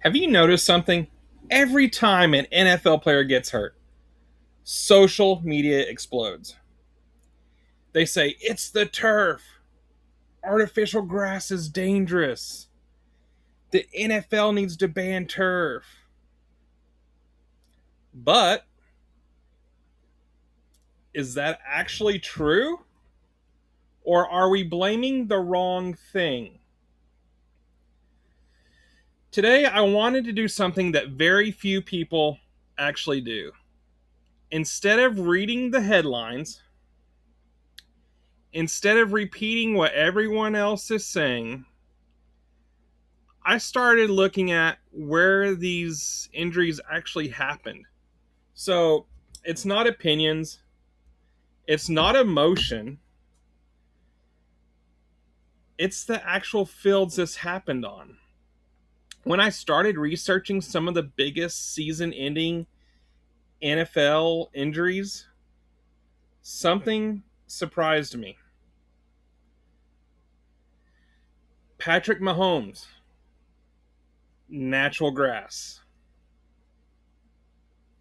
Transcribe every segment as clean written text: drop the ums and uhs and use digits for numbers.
Have you noticed something? Every time an NFL player gets hurt, social media explodes. They say, it's the turf. Artificial grass is dangerous. The NFL needs to ban turf. But is that actually true? Or are we blaming the wrong thing? Today, I wanted to do something that very few people actually do. Instead of reading the headlines, instead of repeating what everyone else is saying, I started looking at where these injuries actually happened. So it's not opinions, it's not emotion, it's the actual fields this happened on. When I started researching some of the biggest season ending NFL injuries, something surprised me. Patrick Mahomes, natural grass.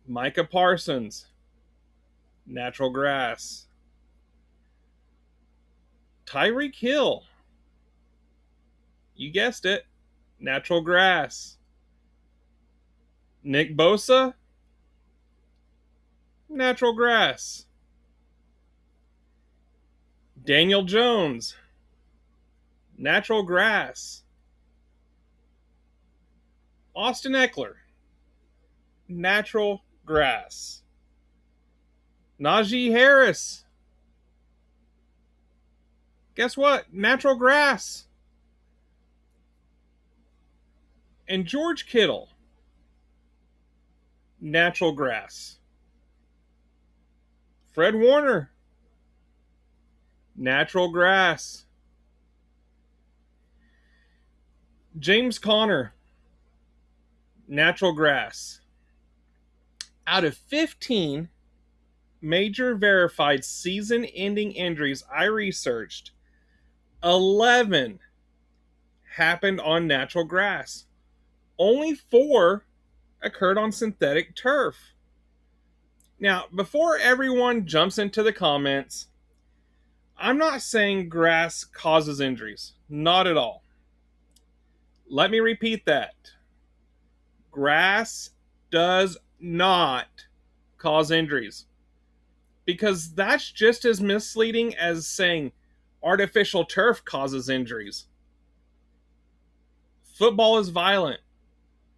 Micah Parsons, natural grass. Tyreek Hill, you guessed it, natural grass. Nick Bosa, natural grass. Daniel Jones, natural grass. Austin Eckler, natural grass. Najee Harris, guess what? Natural grass. And George Kittle, natural grass. Fred Warner, natural grass. James Conner, natural grass. Out of 15 major verified season ending injuries I researched, 11 happened on natural grass. Only 4 occurred on synthetic turf. Now, before everyone jumps into the comments, I'm not saying grass causes injuries. Not at all. Let me repeat that. Grass does not cause injuries. Because that's just as misleading as saying artificial turf causes injuries. Football is violent.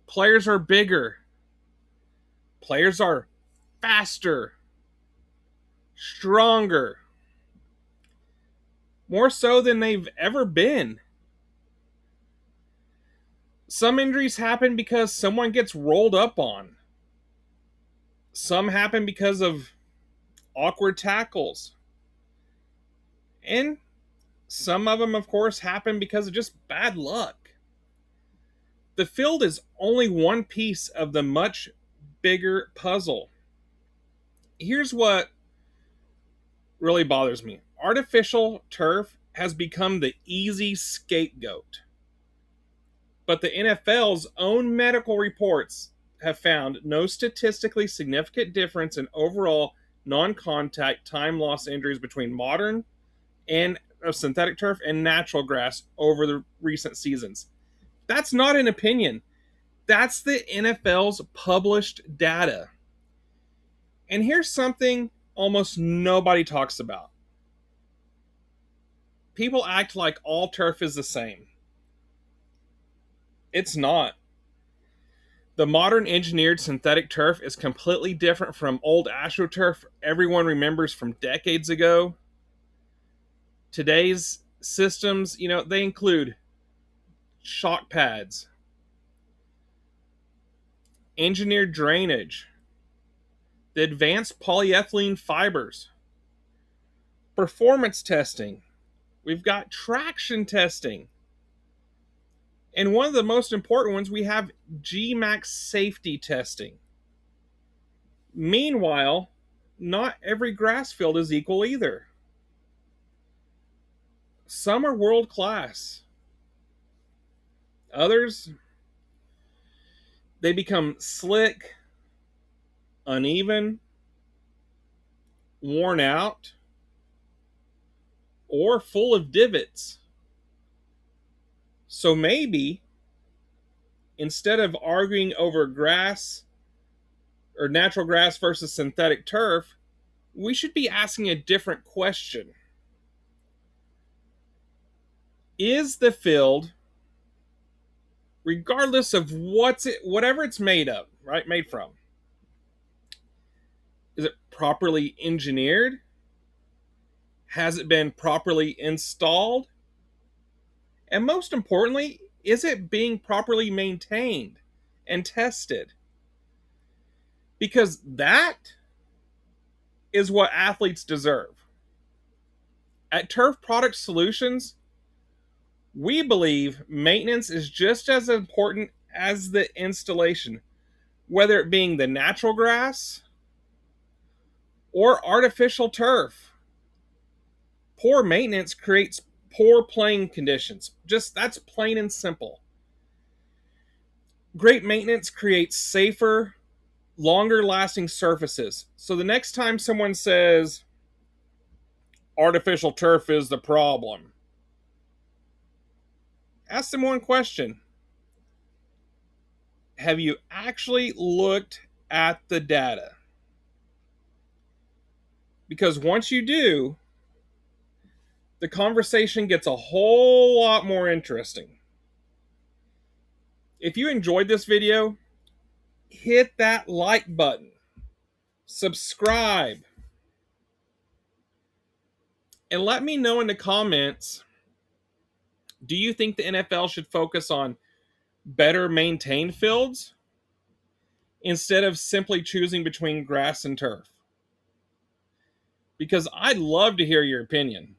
Players are bigger. Players are faster, stronger, more so than they've ever been. Some injuries happen because someone gets rolled up on. Some happen because of awkward tackles. And some of them, of course, happen because of just bad luck. The field is only one piece of the much bigger puzzle. Here's what really bothers me. Artificial turf has become the easy scapegoat. But the NFL's own medical reports have found no statistically significant difference in overall non-contact time loss injuries between modern and synthetic turf and natural grass over the recent seasons. That's not an opinion. That's the NFL's published data. And here's something almost nobody talks about. People act like all turf is the same. It's not. The modern engineered synthetic turf is completely different from old AstroTurf everyone remembers from decades ago. Today's systems, they include shock pads, engineered drainage, the advanced polyethylene fibers, performance testing. We've got traction testing. And one of the most important ones, we have GMAX safety testing. Meanwhile, not every grass field is equal either. Some are world class. Others, they become slick, uneven, worn out, or full of divots. So maybe instead of arguing over grass or natural grass versus synthetic turf, we should be asking a different question. Is the field, regardless of whatever it's made of, right, made from, is it properly engineered? Has it been properly installed? And most importantly, is it being properly maintained and tested? Because that is what athletes deserve. At Turf Product Solutions, we believe maintenance is just as important as the installation, whether it being the natural grass or artificial turf. Poor maintenance creates poor playing conditions. Just that's plain and simple. Great maintenance creates safer, longer lasting surfaces. So the next time someone says artificial turf is the problem, ask them one question. Have you actually looked at the data? Because once you do, the conversation gets a whole lot more interesting. If you enjoyed this video, hit that like button, subscribe, and let me know in the comments, do you think the NFL should focus on better maintained fields instead of simply choosing between grass and turf? Because I'd love to hear your opinion.